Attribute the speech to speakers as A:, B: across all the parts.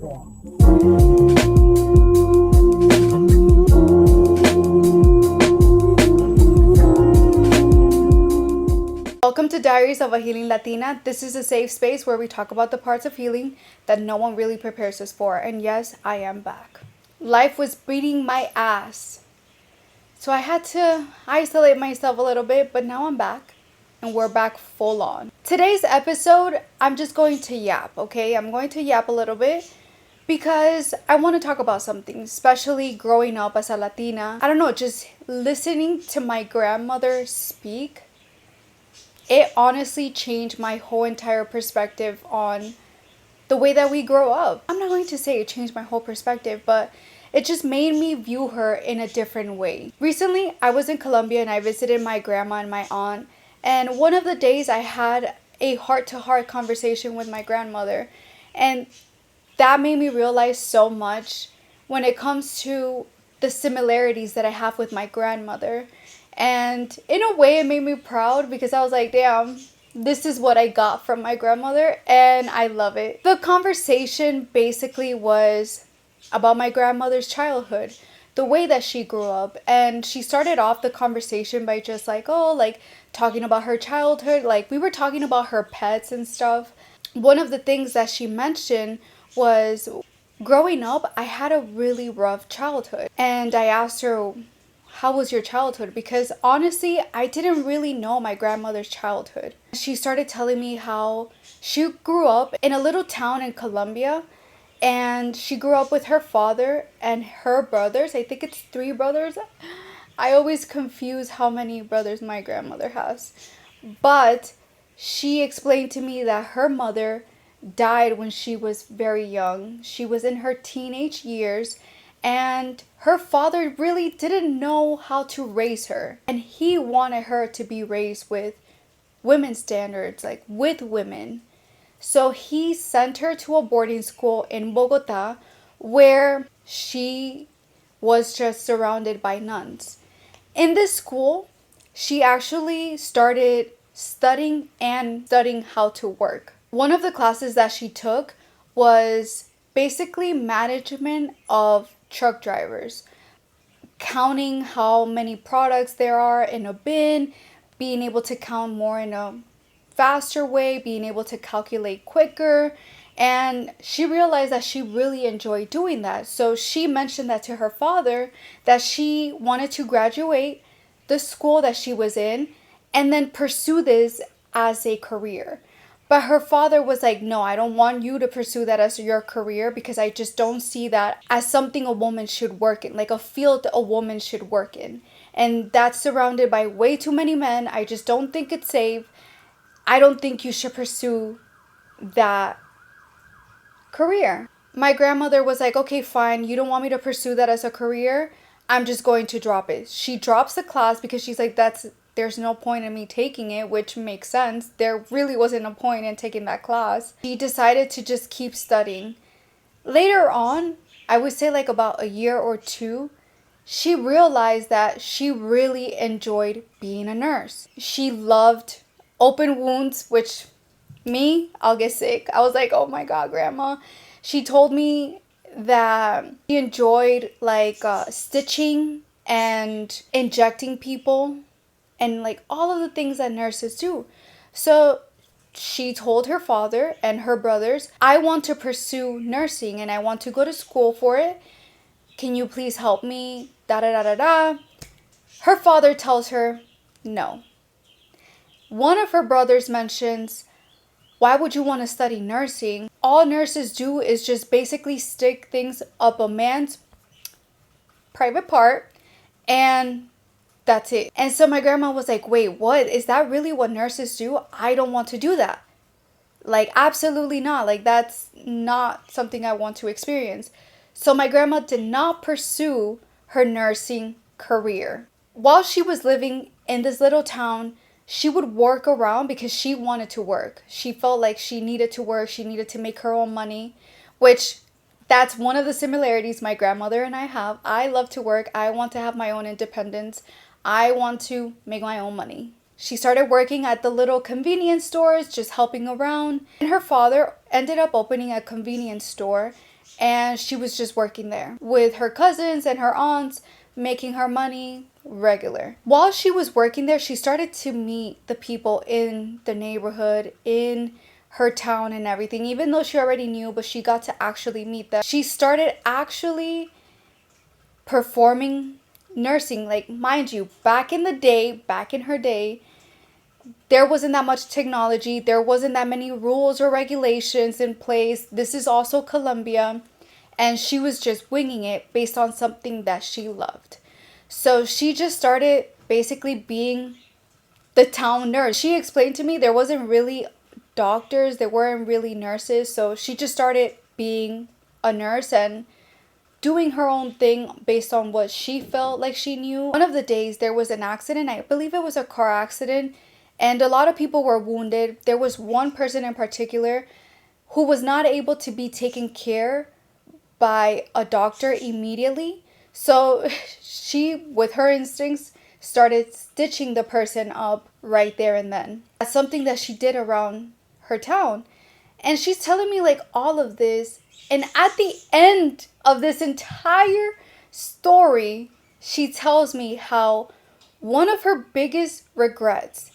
A: Welcome to Diaries of a Healing Latina. This is a safe space where we talk about the parts of healing that no one really prepares us for. And yes, I am back. Life was beating my ass. So I had to isolate myself a little bit, but now I'm back. And we're back full on. Today's episode, I'm just going to yap, okay? I'm going to yap a little bit because I want to talk about something, especially growing up as a Latina. I don't know, just listening to my grandmother speak, it honestly changed my whole entire perspective on the way that we grow up. I'm not going to say it changed my whole perspective, but it just made me view her in a different way. Recently, I was in Colombia and I visited my grandma and my aunt. And one of the days I had a heart-to-heart conversation with my grandmother. And that made me realize so much when it comes to the similarities that I have with my grandmother. And in a way, it made me proud because I was like, damn, this is what I got from my grandmother, and I love it. The conversation basically was about my grandmother's childhood, the way that she grew up. And she started off the conversation by just like, talking about her childhood. Like, we were talking about her pets and stuff. One of the things that she mentioned was, growing up, I had a really rough childhood. And I asked her, how was your childhood? Because honestly, I didn't really know my grandmother's childhood. She started telling me how she grew up in a little town in Colombia, and she grew up with her father and her brothers. I think it's 3 brothers. I always confuse how many brothers my grandmother has. But she explained to me that her mother died when she was very young. She was in her teenage years, and her father really didn't know how to raise her. And he wanted her to be raised with women's standards, like with women. So he sent her to a boarding school in Bogota where she was just surrounded by nuns. In this school, she actually started studying how to work. One of the classes that she took was basically management of truck drivers, counting how many products there are in a bin, being able to count more in a faster way, being able to calculate quicker. And she realized that she really enjoyed doing that. So she mentioned that to her father, that she wanted to graduate the school that she was in and then pursue this as a career. But her father was like, no, I don't want you to pursue that as your career because I just don't see that as something a woman should work in, like a field a woman should work in. And that's surrounded by way too many men. I just don't think it's safe. I don't think you should pursue that career. My grandmother was like, okay, fine. You don't want me to pursue that as a career. I'm just going to drop it. She drops the class because she's like, there's no point in me taking it, which makes sense. There really wasn't a point in taking that class. She decided to just keep studying. Later on, I would say like about a year or 2, she realized that she really enjoyed being a nurse. She loved open wounds, which I'll get sick. I was like, oh my God, grandma. She told me that she enjoyed stitching and injecting people and like all of the things that nurses do. So she told her father and her brothers, I want to pursue nursing and I want to go to school for it. Can you please help me? Da da da da da. Her father tells her no. One of her brothers mentions, why would you want to study nursing? All nurses do is just basically stick things up a man's private part and that's it. And so my grandma was like, wait, what? Is that really what nurses do? I don't want to do that. Like, absolutely not. Like, that's not something I want to experience. So my grandma did not pursue her nursing career. While she was living in this little town, she would work around because she wanted to work. She felt like she needed to work. She needed to make her own money, which that's one of the similarities my grandmother and I have. I love to work. I want to have my own independence. I want to make my own money. She started working at the little convenience stores, just helping around. And her father ended up opening a convenience store, and she was just working there with her cousins and her aunts, making her money regular. While she was working there, she started to meet the people in the neighborhood, in her town and everything, even though she already knew, but she got to actually meet them. She started actually performing nursing. Like, mind you, back in her day, there wasn't that much technology. There wasn't that many rules or regulations in place. This is also Colombia. And she was just winging it based on something that she loved. So she just started basically being the town nurse. She explained to me there wasn't really doctors, there weren't really nurses. So she just started being a nurse and doing her own thing based on what she felt like she knew. One of the days there was an accident. I believe it was a car accident, and a lot of people were wounded. There was one person in particular who was not able to be taken care by a doctor immediately. So she, with her instincts, started stitching the person up right there and then. That's something that she did around her town. And she's telling me like all of this. And at the end of this entire story, she tells me how one of her biggest regrets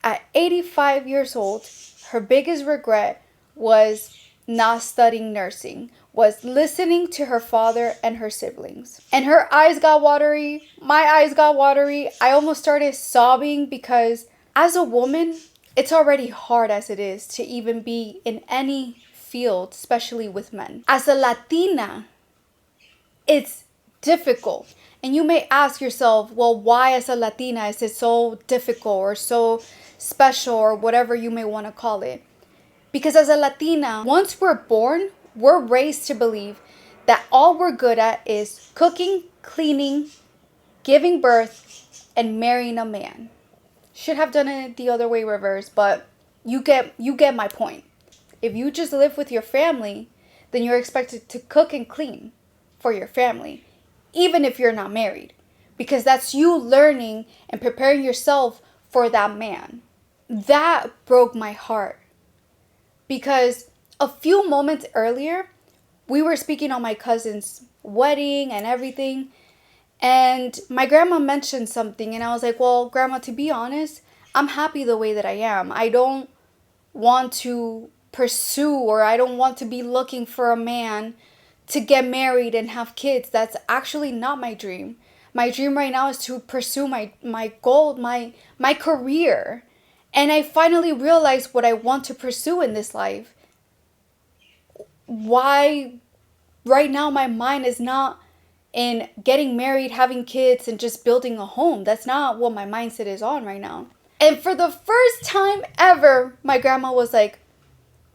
A: at 85 years old, her biggest regret was not studying nursing, was listening to her father and her siblings. And her eyes got watery. My eyes got watery. I almost started sobbing because as a woman, it's already hard as it is to even be in any field, especially with men. As a Latina, it's difficult. And you may ask yourself, well, why as a Latina is it so difficult or so special or whatever you may want to call it? Because as a Latina, once we're born, we're raised to believe that all we're good at is cooking, cleaning, giving birth, and marrying a man. Should have done it the other way reverse, but you get my point. If you just live with your family, then you're expected to cook and clean for your family, even if you're not married, because that's you learning and preparing yourself for that man. That broke my heart, because a few moments earlier, we were speaking on my cousin's wedding and everything, and my grandma mentioned something, and I was like, well, Grandma, to be honest, I'm happy the way that I am. I don't want to pursue, or I don't want to be looking for a man to get married and have kids. That's actually not my dream. My dream right now is to pursue my goal, my career. And I finally realized what I want to pursue in this life. Why right now my mind is not in getting married, having kids, and just building a home. That's not what my mindset is on right now. And for the first time ever, my grandma was like,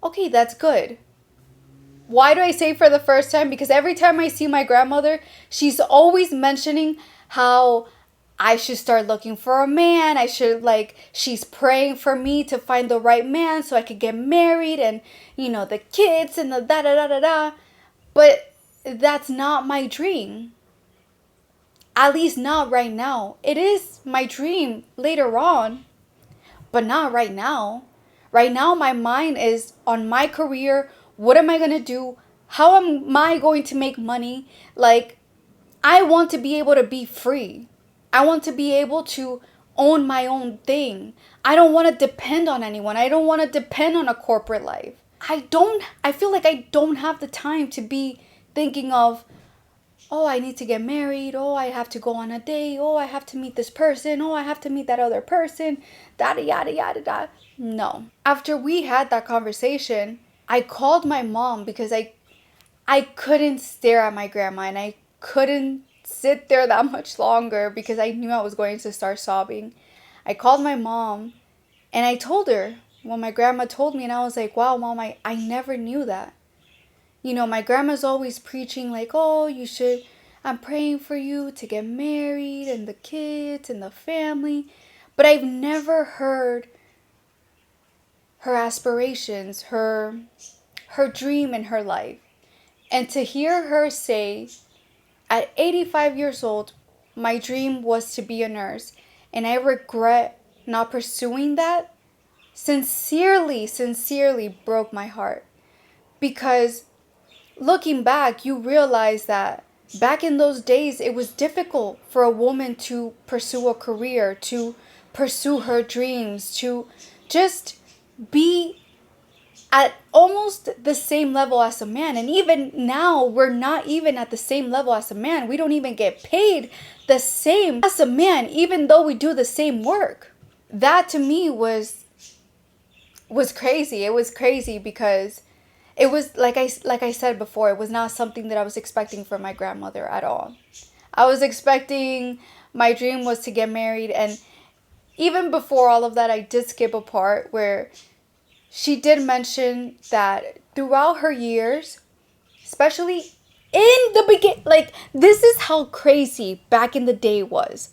A: okay, that's good. Why do I say for the first time? Because every time I see my grandmother, she's always mentioning how I should start looking for a man. She's praying for me to find the right man so I could get married and, the kids and the da-da-da-da-da. But that's not my dream. At least not right now. It is my dream later on, but not right now. Right now, my mind is on my career. What am I going to do? How am I going to make money? I want to be able to be free. I want to be able to own my own thing. I don't want to depend on anyone. I don't want to depend on a corporate life. I feel like I don't have the time to be thinking of, oh, I need to get married. Oh, I have to go on a date. Oh, I have to meet this person. Oh, I have to meet that other person. Yada, yada, yada, yada. No. After we had that conversation, I called my mom because I couldn't stare at my grandma, and I couldn't sit there that much longer because I knew I was going to start sobbing. I called my mom and I told her what my grandma told me, and I was like, wow, Mom, I never knew that. My grandma's always preaching oh, I'm praying for you to get married and the kids and the family. But I've never heard her aspirations, her dream in her life. And to hear her say, at 85 years old, my dream was to be a nurse, and I regret not pursuing that, sincerely broke my heart. Because looking back, you realize that back in those days, it was difficult for a woman to pursue a career, to pursue her dreams, to just be at almost the same level as a man. And even now, we're not even at the same level as a man. We don't even get paid the same as a man, even though we do the same work. That to me was crazy. It was crazy because it was like I said before, it was not something that I was expecting from my grandmother at all. I was expecting, my dream was to get married, and even before all of that, I did skip a part where she did mention that throughout her years, especially in the beginning, like, this is how crazy back in the day was.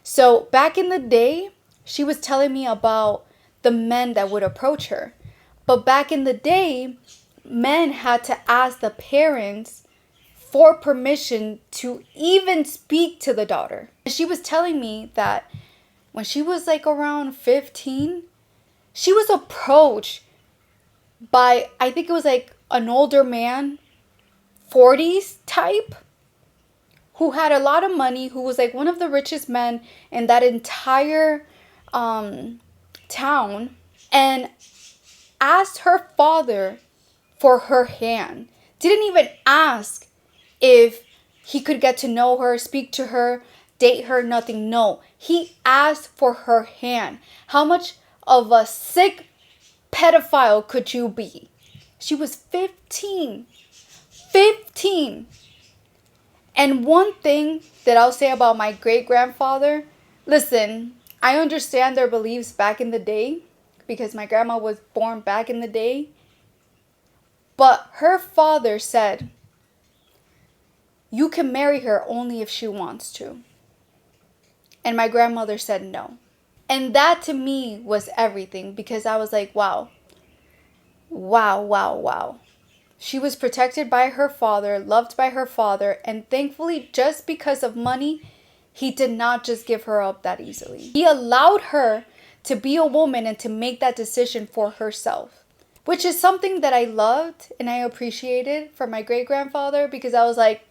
A: So back in the day, she was telling me about the men that would approach her. But back in the day, men had to ask the parents for permission to even speak to the daughter. She was telling me that when she was like around 15, she was approached by, I think it was like an older man, 40s type, who had a lot of money, who was like one of the richest men in that entire town, and asked her father for her hand. Didn't even ask if he could get to know her, speak to her, date her, nothing. No, he asked for her hand. How much of a sick pedophile could you be? She was 15. 15. And one thing that I'll say about my great-grandfather, listen, I understand their beliefs back in the day because my grandma was born back in the day. But her father said, you can marry her only if she wants to. And my grandmother said no. And that to me was everything, because I was like, wow. Wow, wow, wow. She was protected by her father, loved by her father, and thankfully, just because of money, he did not just give her up that easily. He allowed her to be a woman and to make that decision for herself, which is something that I loved and I appreciated from my great-grandfather, because I was like,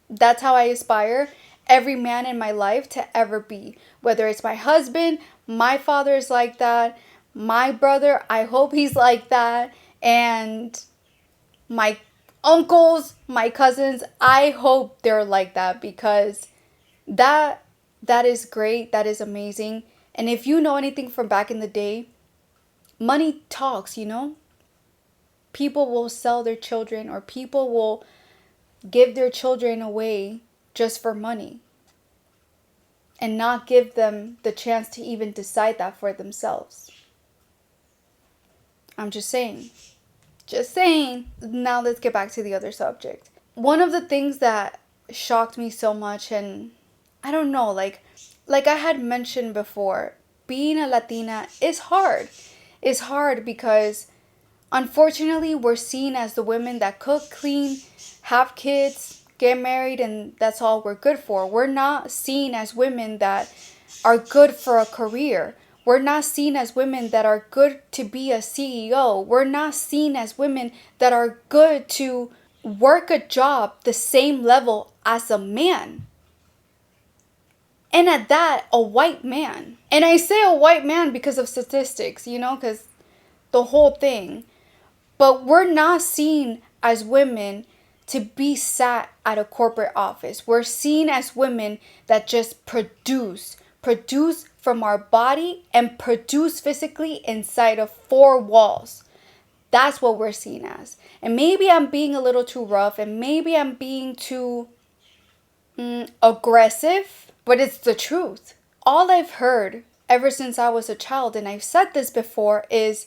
A: that's how I aspire every man in my life to ever be. Whether it's my husband, my father is like that, my brother, I hope he's like that, and my uncles, my cousins, I hope they're like that, because that is great, that is amazing. And if you know anything from back in the day, money talks, you know? People will sell their children, or people will give their children away just for money and not give them the chance to even decide that for themselves. I'm just saying. Just saying. Now let's get back to the other subject. One of the things that shocked me so much, and I don't know, like I had mentioned before, being a Latina is hard. It's hard because unfortunately we're seen as the women that cook, clean, have kids, get married, and that's all we're good for. We're not seen as women that are good for a career. We're not seen as women that are good to be a CEO. We're not seen as women that are good to work a job the same level as a man. And at that, a white man. And I say a white man because of statistics, you know, because the whole thing. But we're not seen as women to be sat at a corporate office. We're seen as women that just produce from our body and produce physically inside of four walls. That's what we're seen as. And maybe I'm being a little too rough, and maybe I'm being too aggressive, but it's the truth. All I've heard ever since I was a child, and I've said this before, is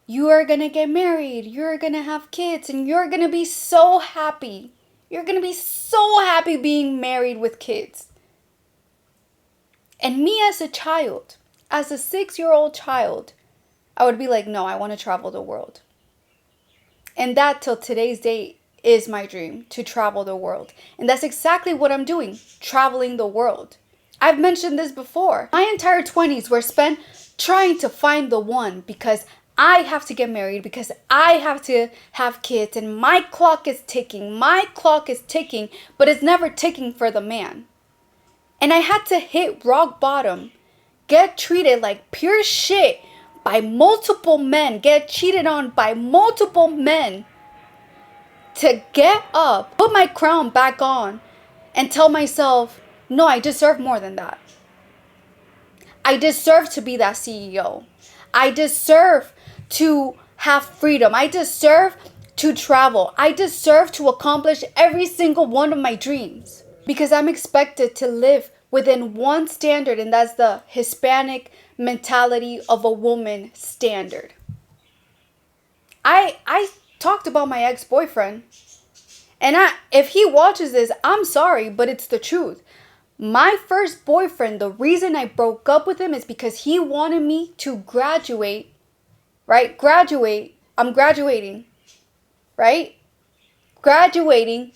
A: you are going to get married, you're going to have kids, and you're going to be so happy. You're going to be so happy being married with kids. And me as a child, as a 6-year-old child, I would be like, no, I want to travel the world. And that till today's date is my dream, to travel the world. And that's exactly what I'm doing, traveling the world. I've mentioned this before. My entire 20s were spent trying to find the one, because I have to get married because I have to have kids and my clock is ticking. My clock is ticking, but it's never ticking for the man. And I had to hit rock bottom, get treated like pure shit by multiple men, get cheated on by multiple men to get up, put my crown back on, and tell myself, no, I deserve more than that. I deserve to be that CEO. I deserve to have freedom. I deserve to travel. I deserve to accomplish every single one of my dreams because I'm expected to live within one standard, and that's the Hispanic mentality of a woman standard. I talked about my ex-boyfriend, and if he watches this, I'm sorry, but it's the truth. My first boyfriend, the reason I broke up with him is because he wanted me to graduate, right? Graduate. I'm graduating, right? Graduating.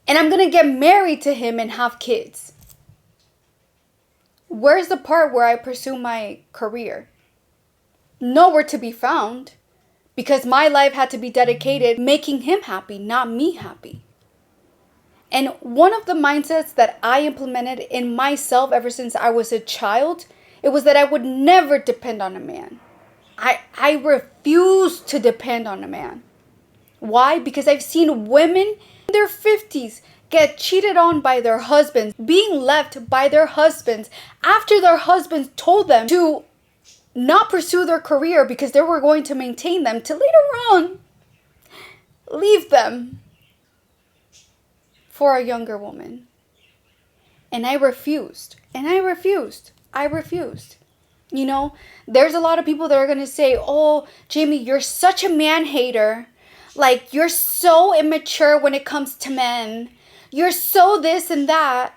A: And I'm going to get married to him and have kids. Where's the part where I pursue my career? Nowhere to be found, because my life had to be dedicated making him happy, not me happy. And one of the mindsets that I implemented in myself ever since I was a child, it was that I would never depend on a man. I refuse to depend on a man. Why? Because I've seen women in their 50s get cheated on by their husbands, being left by their husbands after their husbands told them to not pursue their career because they were going to maintain them, to later on leave them for a younger woman. And I refused. And I refused. I refused. You know, there's a lot of people that are going to say, oh, Jamie, you're such a man hater. Like, you're so immature when it comes to men. You're so this and that.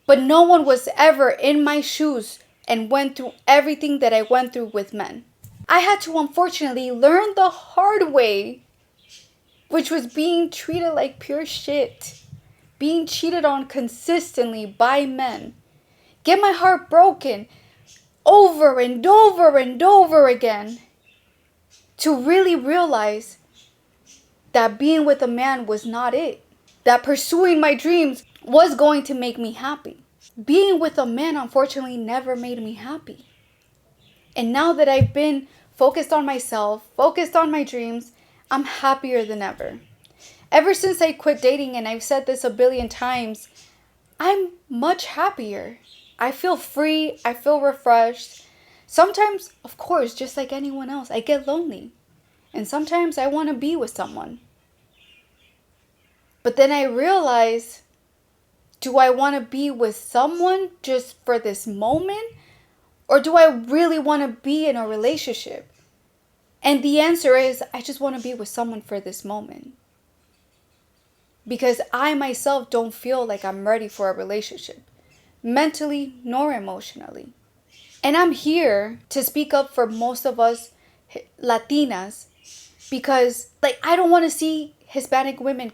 A: But no one was ever in my shoes and went through everything that I went through with men. I had to, unfortunately, learn the hard way, which was being treated like pure shit. Being cheated on consistently by men. Get my heart broken over and over and over again. To really realize that being with a man was not it. That pursuing my dreams was going to make me happy. Being with a man, unfortunately, never made me happy. And now that I've been focused on myself, focused on my dreams, I'm happier than ever. Ever since I quit dating, and I've said this a billion times, I'm much happier. I feel free. I feel refreshed. Sometimes, of course, just like anyone else, I get lonely. And sometimes I want to be with someone. But then I realize, do I want to be with someone just for this moment? Or do I really want to be in a relationship? And the answer is, I just want to be with someone for this moment. Because I myself don't feel like I'm ready for a relationship. Mentally nor emotionally. And I'm here to speak up for most of us Latinas. Because I don't want to see Hispanic women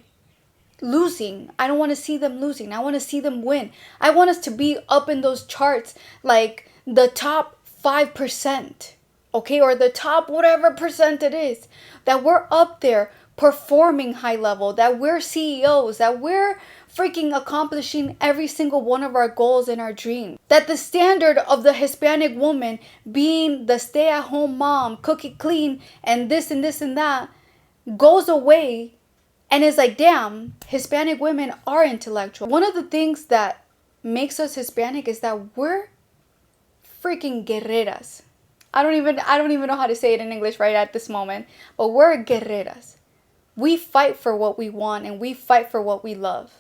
A: losing. I don't want to see them losing. I want to see them win. I want us to be up in those charts, like the top 5%, okay? Or the top whatever percent it is. That we're up there performing high level, that we're CEOs, that we're freaking accomplishing every single one of our goals and our dreams. That the standard of the Hispanic woman being the stay-at-home mom, cook it clean, and this and this and that goes away. And it's like, damn, Hispanic women are intellectual. One of the things that makes us Hispanic is that we're freaking guerreras. I don't even know how to say it in English right at this moment, but we're guerreras. We fight for what we want and we fight for what we love.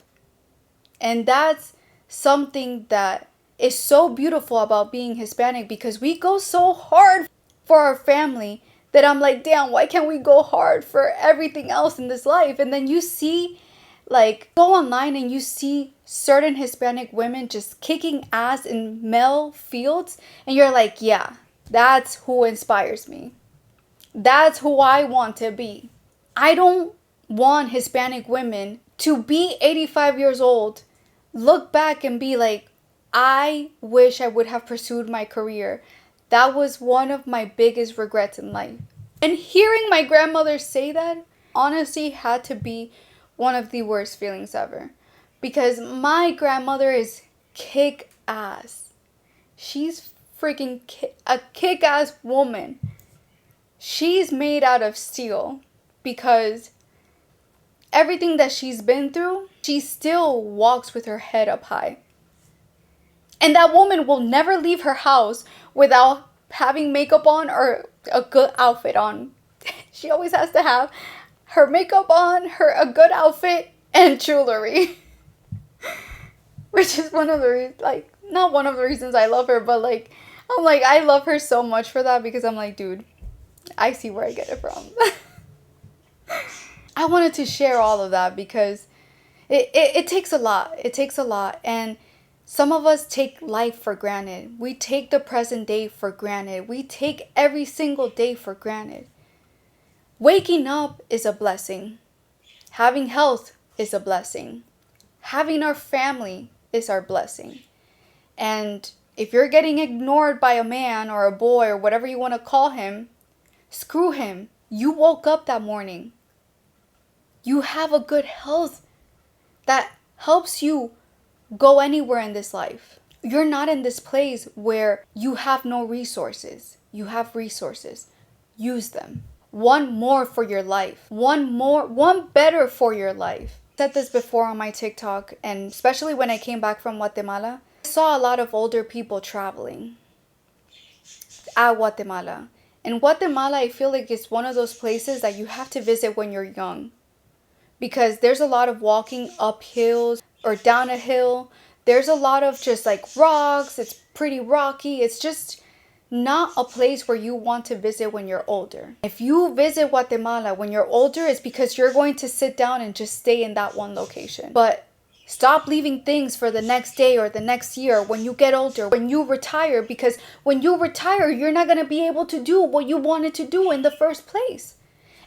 A: And that's something that is so beautiful about being Hispanic, because we go so hard for our family that I'm like, damn, why can't we go hard for everything else in this life? And then you see, go online and you see certain Hispanic women just kicking ass in male fields. And you're like, yeah, that's who inspires me. That's who I want to be. I don't want Hispanic women to be 85 years old, look back and be like, I wish I would have pursued my career That was one of my biggest regrets in life. And hearing my grandmother say that honestly had to be one of the worst feelings ever. Because my grandmother is kick ass. She's freaking a kick ass woman. She's made out of steel because everything that she's been through, she still walks with her head up high. And that woman will never leave her house without having makeup on or a good outfit on. She always has to have her makeup on, a good outfit, and jewelry. Which is one of the, not one of the reasons I love her, but I love her so much for that because I'm like, dude, I see where I get it from. I wanted to share all of that because it takes a lot. It takes a lot. And some of us take life for granted. We take the present day for granted. We take every single day for granted. Waking up is a blessing. Having health is a blessing. Having our family is our blessing. And if you're getting ignored by a man or a boy or whatever you want to call him, screw him. You woke up that morning. You have a good health that helps you go anywhere in this life. You're not in this place where you have no resources. You have resources. Use them. One more for your life. One better for your life. I said this before on my TikTok, and especially when I came back from Guatemala, I saw a lot of older people traveling at Guatemala. And Guatemala, I feel like it's one of those places that you have to visit when you're young. Because there's a lot of walking up hills or down a hill. There's a lot of just rocks. It's pretty rocky. It's just not a place where you want to visit when you're older. If you visit Guatemala when you're older, it's because you're going to sit down and just stay in that one location. But stop leaving things for the next day or the next year when you get older, when you retire. Because when you retire, you're not going to be able to do what you wanted to do in the first place.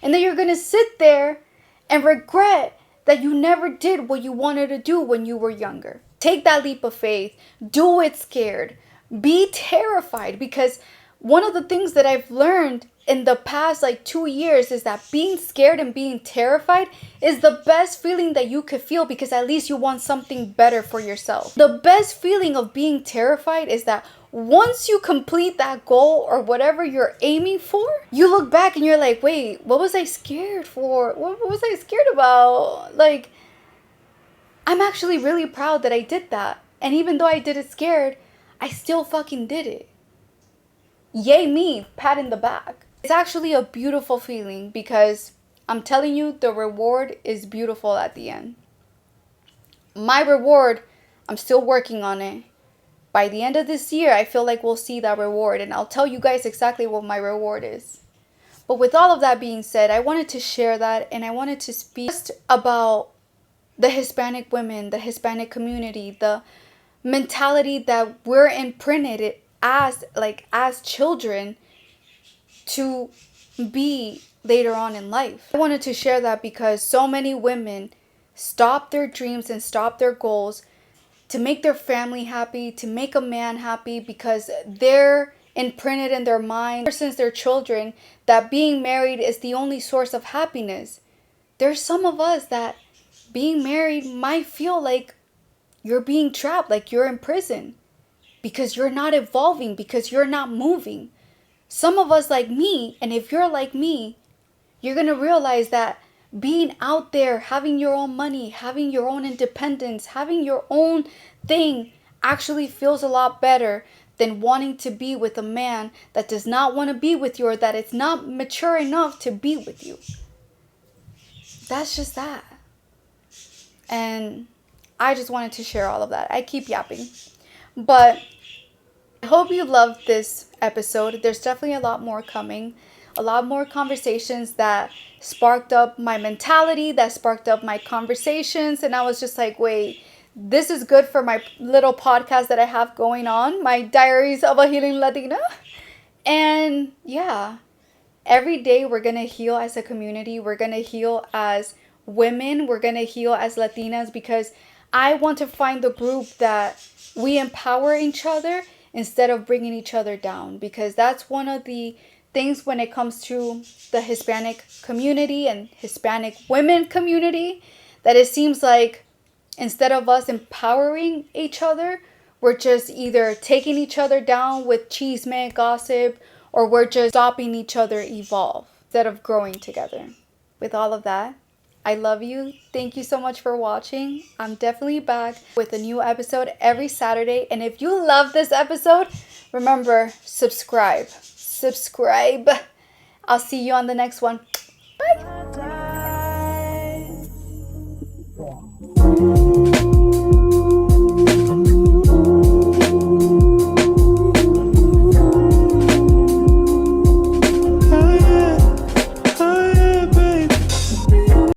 A: And then you're going to sit there and regret that you never did what you wanted to do when you were younger. Take that leap of faith. Do it scared. Be terrified, because one of the things that I've learned in the past 2 years is that being scared and being terrified is the best feeling that you could feel, because at least you want something better for yourself. The best feeling of being terrified is that once you complete that goal or whatever you're aiming for, you look back and you're like, wait, what was I scared for? What was I scared about? I'm actually really proud that I did that. And even though I did it scared, I still fucking did it. Yay me, pat in the back. It's actually a beautiful feeling, because I'm telling you, the reward is beautiful at the end. My reward, I'm still working on it. By the end of this year, I feel like we'll see that reward, and I'll tell you guys exactly what my reward is. But with all of that being said, I wanted to share that, and I wanted to speak just about the Hispanic women, the Hispanic community, the mentality that we're imprinted as children to be later on in life. I wanted to share that because so many women stop their dreams and stop their goals to make their family happy, to make a man happy, because they're imprinted in their mind since they're children that being married is the only source of happiness. There's some of us that being married might feel like you're being trapped, like you're in prison, because you're not evolving, because you're not moving. Some of us like me, and if you're like me, you're going to realize that being out there, having your own money, having your own independence, having your own thing actually feels a lot better than wanting to be with a man that does not want to be with you, or that it's not mature enough to be with you. That's just that. And I just wanted to share all of that. I keep yapping. But I hope you loved this episode. There's definitely a lot more coming. A lot more conversations that sparked up my mentality, that sparked up my conversations. And I was just like, wait, this is good for my little podcast that I have going on, my Diaries of a Healing Latina. And yeah, every day we're going to heal as a community. We're going to heal as women. We're going to heal as Latinas, because I want to find the group that we empower each other instead of bringing each other down, because that's one of the things when it comes to the Hispanic community and Hispanic women community, that it seems like instead of us empowering each other, we're just either taking each other down with chisme, gossip, or we're just stopping each other evolve instead of growing together. With all of that, I love you. Thank you so much for watching. I'm definitely back with a new episode every Saturday. And if you love this episode, remember, subscribe. I'll see you on the next one. Bye.